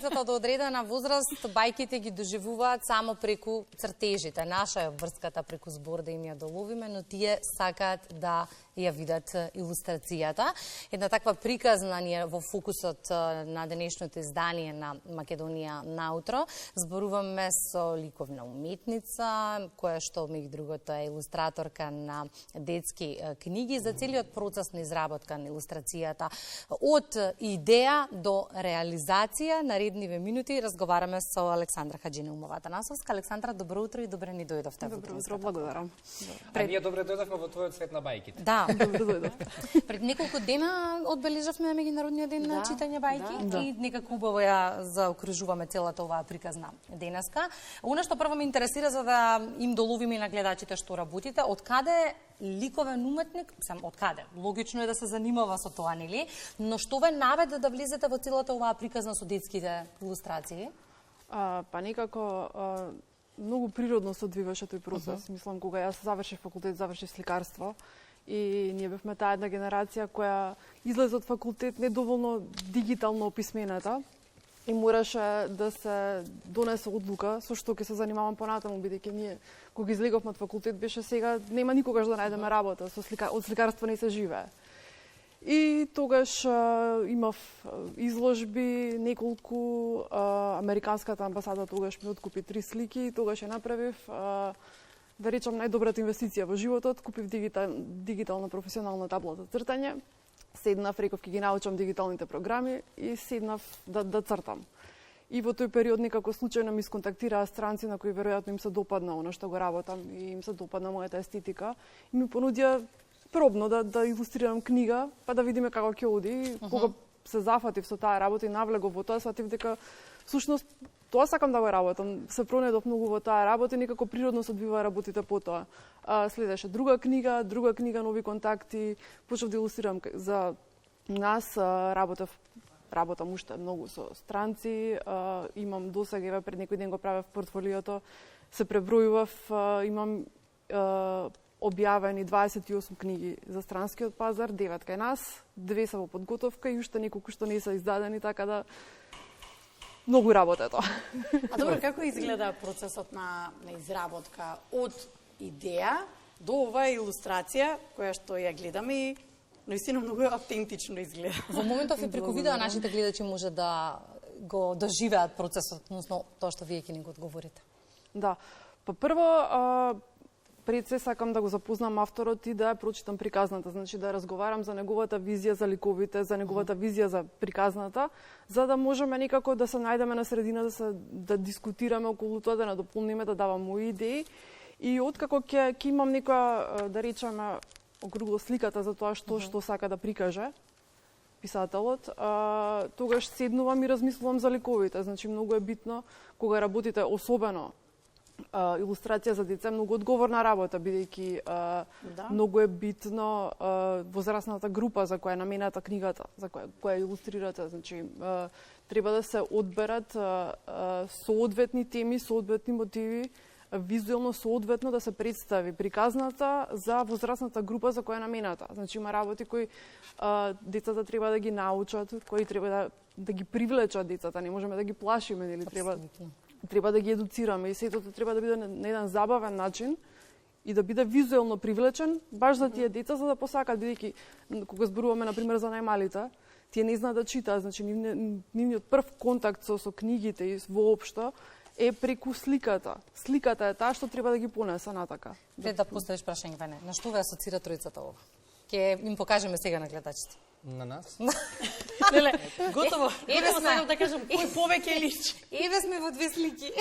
децата од одредена возраст бајките ги доживуваат само преку цртежите. Наша е врската преку збор да им ја доловиме, но тие сакаат да ја видат илустрацијата. Една таква приказна ни е во фокусот на денешното издание на Македонија наутро. Зборуваме со ликовна уметница, која што меѓу другото е илустраторка на детски книги за целиот процес на изработка на илустрацијата. Од идеја до реализација, наредниве минути разговараме со Александра Хаџинаумова Атанасовска. Александра, добро утро и добре ни дојдовте. Добро утро, благодарам. А ние добре дојдовме во твојот свет на бајките. Да, добро дојдовте. Пред неколку дена одбележавме меѓународниот ден на читање бајки и некако убаво ја заокружуваме целата оваа приказна денеска. Она што прво ме интересира за да им доловиме на гледачите што работите, од каде ликовен уметник, од каде? Логично е да се занимава со тоа, нели? Но што ве наведе да влезете во целата оваа приказна со детските илустрации? Па некако многу природно се одвиваше тој процес. Мислам, кога јас завршив факултет, завршив сликарство, и ние бевме таа една генерација која излезе од факултет недоволно дигитално описмената и мораше да се донесе одлука со што ќе се занимавам понатаму, бидејќи ние кога излеговме од факултет беше сега нема никогаш да најдеме работа, од сликарство не се живее. И тогаш имав изложби, неколку, американската амбасада тогаш ми откупи 3 слики и тогаш ја направив да речам најдобрата инвестиција во животот, купив дигитална професионална табло за цртање, седнав, реков ќе ги научам дигиталните програми и седнав да цртам. И во тој период некако случајно ми сконтактираа странци на кои веројатно им се допадна она што го работам и им се допадна мојата естетика и ми понудија пробно да илустрирам книга, па да видиме како ќе оди. Кога се зафатив со таа работа и навлегов во тоа, сватив дека всушност тоа сакам да го работам. Се пронедов многу во таа работа и некако природно се одвива работите по тоа. Следеше друга книга, нови контакти, почнав да илустрирам за нас, работам уште многу со странци, имам досега, пред некој ден го правев портфолиото, се пребројував, имам објавени 28 книги за странскиот пазар, 9 кај нас, 2 се во подготовка и уште неколку што не се издадени, така да многу работа тоа. А добро, како изгледа процесот на изработка од идеја до оваа илустрација која што ја гледаме и наистина многу автентично изгледа. Во моментов и преку видео нашите гледачи може да го доживеат процесот, односно тоа што вие ќе ни го одговорите. Да. Па прво пред се сакам да го запознам авторот и да ја прочитам приказната, значи да разговарам за неговата визија за ликовите, за неговата визија за приказната, за да можеме некако да се најдеме на средина, да дискутираме околу тоа, да надополниме, да давам мои идеи. И откако ќе имам некоја, да речеме, округло сликата за тоа што сака да прикаже писателот, тогаш седнувам и размислувам за ликовите. Значи многу е битно кога работите особено илустрација за деца, многу одговорна работа, бидејќи многу е битно возрастната група за која е намената книгата, за која илустрирате. Значи, треба да се одберат соодветни теми, соодветни мотиви, визуелно соодветно да се представи приказната за возрастната група за која е намената. Значи, има работи кои децата треба да ги научат, кои треба да ги привлечат децата, не можеме да ги плашиме, нели треба да ги едуцираме и сето треба да биде на еден забавен начин и да биде визуелно привлечен баш за тие деца за да посакат, бидејќи кога зборуваме на пример за најмалите, тие не знаат да читаат, значи нивниот прв контакт со книгите и воопшто е преку сликата. Сликата е таа што треба да ги понесе натака. Пред да поставиш прашање, Ване, на што ве асоцира тројцата ова? Ќе им покажеме сега на гледачите. На нас? Леле, готово. Готово сакам да кажам кој повеќе личи. Еве сме во 2 слики.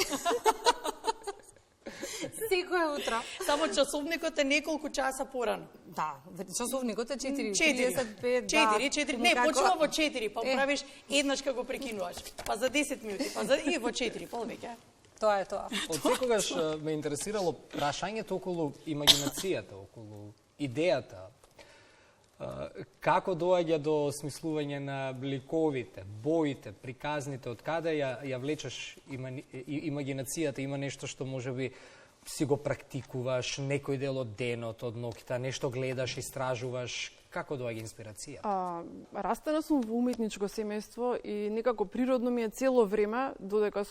Секој утро. Само часовникот е неколку часа порано. Да, часовникот е 4:35. 4, не, почнува во 4, па правиш еднаш како го прекинуваш. Па за 10 минути, па за и во 4, повеќе. Тоа е тоа. Од секогаш ме интересирало прашањето околу имагинацијата, околу идејата. Како доаѓа до смислување на ликовите, боите, приказните, од каде ја влечеш имагинацијата, има нешто што можеби си го практикуваш некој дел од денот, од ноќта, нешто гледаш, истражуваш, Како доаѓа инспирација? Растена сум во уметничко семејство и некако природно ми е цело време, додека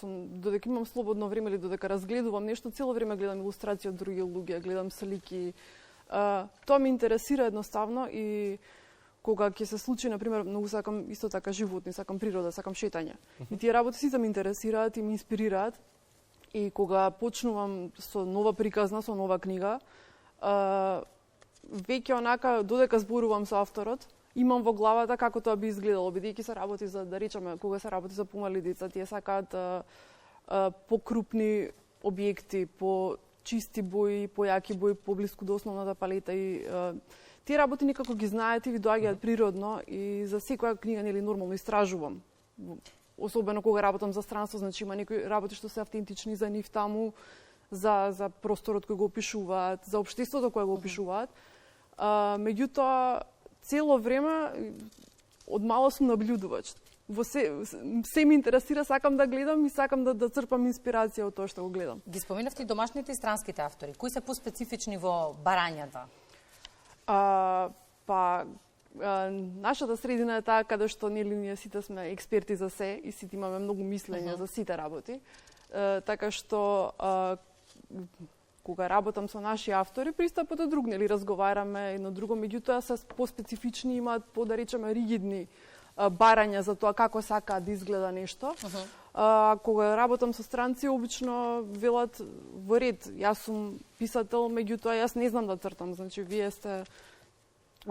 имам слободно време или додека разгледувам нешто, цело време гледам илустрации од други луѓе, гледам слики. Тоа ме интересира едноставно и кога ќе се случи, например, многу сакам исто така животни, сакам природа, сакам шетање. И тие работи сите ме интересираат и ме инспирираат. И кога почнувам со нова приказна, со нова книга, веќе онака, додека зборувам со авторот, имам во главата како тоа би изгледало, бидејќи се работи за, да речеме, кога се работи за помали деца, тие сакаат покрупни објекти, по чисти бои, појаки бои, поблиску до основната палета и тие работи некако ги знаете и ви доаѓаат природно и за секоја книга нели нормално истражувам. Особено кога работам за странство, значи има некои работи што се автентични за нив таму, за просторот кој го опишуваат, за општеството кое го опишуваат. Меѓутоа, цело време, од мало сум наблюдувач. Во се ме интересира, сакам да гледам и сакам да црпам инспирација од тоа што го гледам. Ги споменавте и домашните и странските автори. Кои се поспецифични во барањата? Нашата средина е таа каде што нели ние сите сме експерти за се и сите имаме многу мислење за сите работи. Така што кога работам со наши автори, пристапот е друг, нели разговараме едно друго, меѓутоа се поспецифични, имаат да речеме ригидни барања за тоа како сакаат да изгледа нешто. Кога работам со странци, обично велат во ред, јас сум писател, меѓутоа јас не знам да цртам, значи вие сте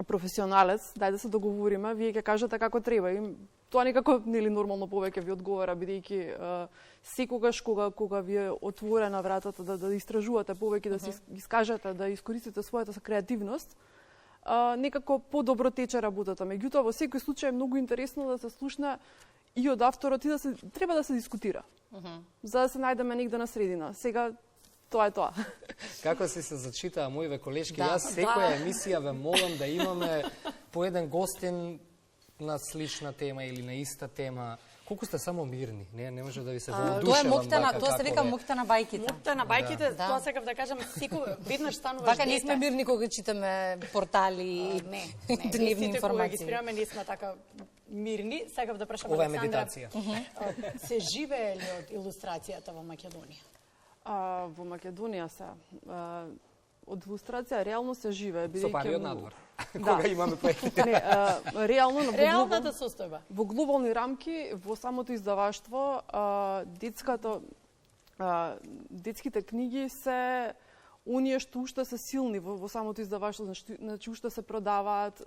професионалец, дај да се договориме, вие ќе кажете како треба. И тоа некако нели нормално повеќе ви одговара, бидејќи секогаш кога ви е отворена вратата да истражувате повеќе, да се искажете, да искористите својата креативност, некако подобро тече работата. Меѓутоа во секој случај е многу интересно да се слушне и од авторот и треба да се дискутира. За да се најдеме негде на средина. Сега тоа е тоа. Како се зачитаа моиве колешки, јас секоја емисија ве молам да имаме по еден гостин на слична тема или на иста тема. Колку сте само мирни, не може да ви се воодушевам. Тоа е моќта, тоа се вика моќта на бајките. Моќта на бајките, тоа сакав да кажам, веднаш стануваш дете. Вака не сме мирни кога читаме портали и дневни информации. Кога ги спремаме не сме така мирни. Сакав да прашам Ова е Александра. медитација. Се живее ли од илустрацијата во Македонија? Во Македонија од илустрација реално се живее, бидејќи со пари од надвор. Да. Кога имаме проекти. Реалната состојба. Во глобални рамки, во самото издаваштво, детските книги се оние што уште се силни во самото издаваштво, значи уште се продаваат.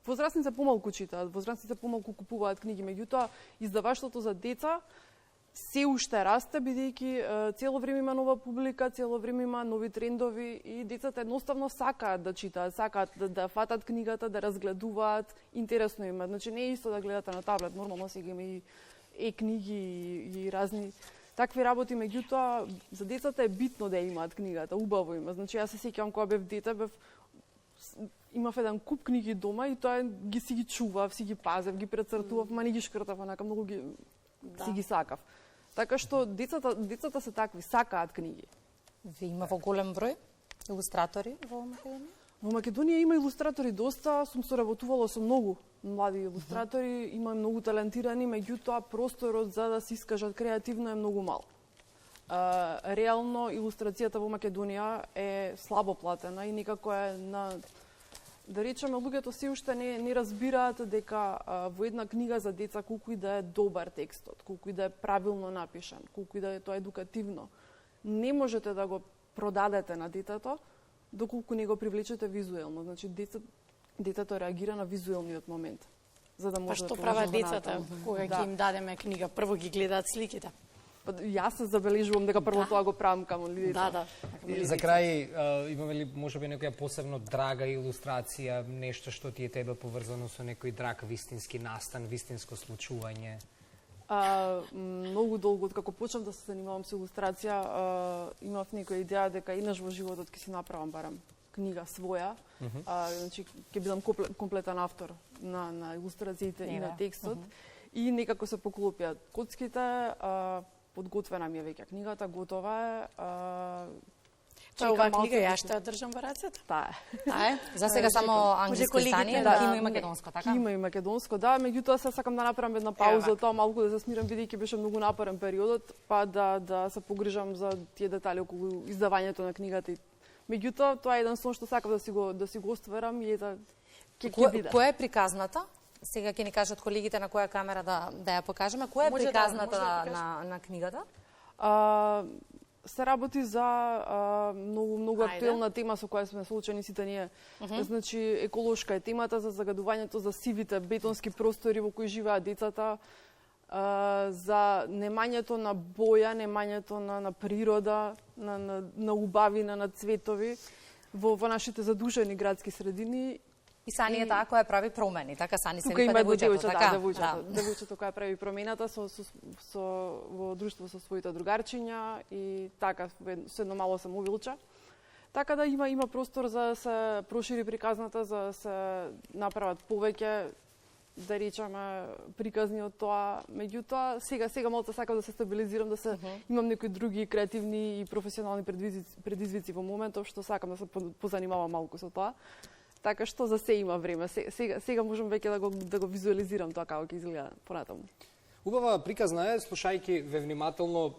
Возрастните помалку читаат, возрастните помалку купуваат книги, меѓутоа издаваштвото за деца се уште расте, бидејќи цело време има нова публика, цело време има нови трендови и децата едноставно сакаат да читаат, сакаат да фатат книгата, да разгледуваат, интересно има. Значи не е исто да гледате на таблет, нормално сега има и книги и разни такви работи, меѓутоа за децата е битно да имаат книгата, убаво има. Значи јас се сеќавам кога бев дете, имав еден куп книги дома и тоа си ги чував, си ги пазев, ги прецртував, ма не ги шкртав, онака многу си ги сакав. Така што децата се такви, сакаат книги. Ви има во голем број илустратори во Македонија? Во Македонија има илустратори доста, сум соработувала со многу млади илустратори, има многу талентирани, меѓутоа просторот за да се искажат креативно е многу мал. Реално илустрацијата во Македонија е слабо платена и некако е да речеме, луѓето се уште не разбираат дека во една книга за деца, колку и да е добар текстот, колку и да е правилно напишан, колку и да е тоа едукативно, не можете да го продадете на детето, доколку не го привлечете визуелно. Значи, детето реагира на визуелниот момент. За да може што прават децата кога ќе им дадеме книга? Прво ги гледаат сликите. Јас се забележувам дека прво тоа го правам камо деца. Да. За крај, имаме ли можеби некоја посебно драга илустрација, нешто што ти е тебе поврзано со некој драг вистински настан, вистинско случување? Многу долго, откако почнав да се занимавам со илустрација, имав некоја идеја дека еднаш во животот ќе си направам барем книга своја. Значи, ќе бидам комплетен автор на илустрациите и на текстот. И некако се поклопија коцките, подготвена ми е веќе книгата, готова е. Тоа е оваа книга, ја што ја држам во рацете. Таа е. Таа е. За сега само англиско издание, да, Кимо и македонско, така? Кимо и македонско, да, меѓутоа се сакам да направам една пауза, тоа малку да се смирам бидејќи беше многу напорен периодот, па да се погрижам за тие детали околу издавањето на книгата. Меѓутоа, тоа е еден сон што сакам да си го остварам и ета ќе биде. Која е приказната? Сега ќе ни кажат колегите на која камера да ја покажеме. Која е приказната на книгата? Се работи за многу актуелна тема со која сме соочени сите ние. Значи, еколошка е темата за загадувањето за сивите бетонски простори во кои живеат децата, за немањето на боја, немањето на природа, на убавина, на цветови во нашите задушени градски средини. И Сани е таа која прави промени, така Сани се Тука вика има девојчето, така? Девојчето која прави промената во друштво со своите другарчиња и така со едно мало самоувилче. Така да има простор за да се прошири приказната, за да се направат повеќе, да речеме, приказни од тоа. Меѓутоа, сега малку сакам да се стабилизирам, да се имам некои други креативни и професионални предизвици во моментов, што сакам да се позанимавам малку со тоа. Така што за се има време. Сега можам веќе да го визуализирам тоа како ќе изгледа понатаму. Убава приказна е, слушајќи ве внимателно,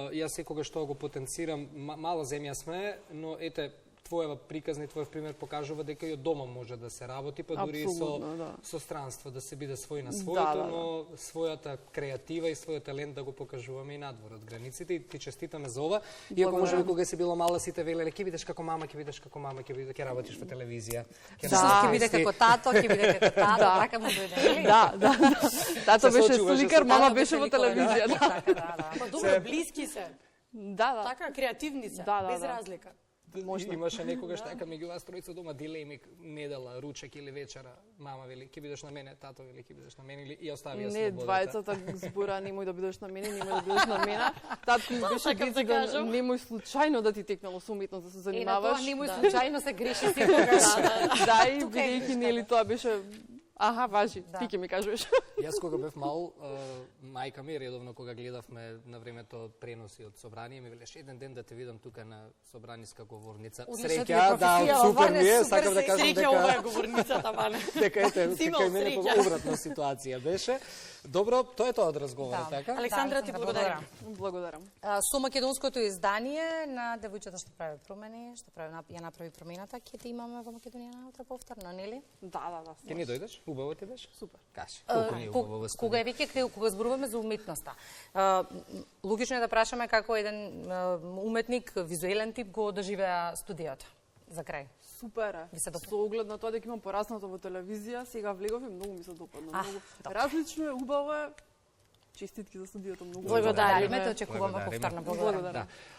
јас секогаш што го потенцирам, мала земја сме, но ете, твоева приказна и твоев пример покажува дека и од дома може да се работи, па дури и со странство, да се биде свој на своето, но својата креатива и својот талент да го покажуваме и надвор од границите. И ти честитаме за ова. Иако можеби кога си била мала сите велеле ќе бидеш како мама, ќе бидеш како мама, ќе работиш во телевизија. Ќе биде како тато, ќе биде како тато, така му дојде. Да. Тато беше сликар, мама беше во телевизија. Па добро, блиски се. Да. Така креативни се, без разлика. Имаше некогаш така меѓу вас тројца дома дилеми, недела, ручек или вечера, мама вели ќе бидеш на мене, тато вели ќе бидеш на мене или и оставија слободата. Не, двајцата збора немој да бидеш на мене, немој да бидеш на мене. Татко ми беше да немој случајно да ти текнало со уметност да се занимаваш. Немој случајно се греши секогаш. Да, и бидејќи нели тоа беше важи, ти ќе ми кажеш. Јас кога бев мал, мајка ми редовно кога гледавме на времето преноси од собрание, ми велеше еден ден да те видам тука на собраниска говорница. Среќа, да, супер ми е, сакам да кажам дека ова е говорницата, Ване. Дека ете, дека и мене повратна ситуација беше. Добро, тоа е тоа од разговорот, така? Александра, ти благодарам. Благодарам. Со македонското издание на девојчето што прави промени, што ја направи промената, ќе те имаме во Македонија наутро повторно, нели? Да. Ќе ни дојдеш? Убаво ти беше? Супер. Кажи, колку ни е убаво во Кога е веќе кога зборуваме за уметноста. Логично е да прашаме како еден уметник, визуелен тип го доживеа студиото за крај. Супер е. Со оглед на тоа дека имам пораснато во телевизија, сега влегов и многу ми се допадна. Различно е, убаво е. Честитки за студиото, многу. Благодариме, те очекуваме повторно. Благодарам.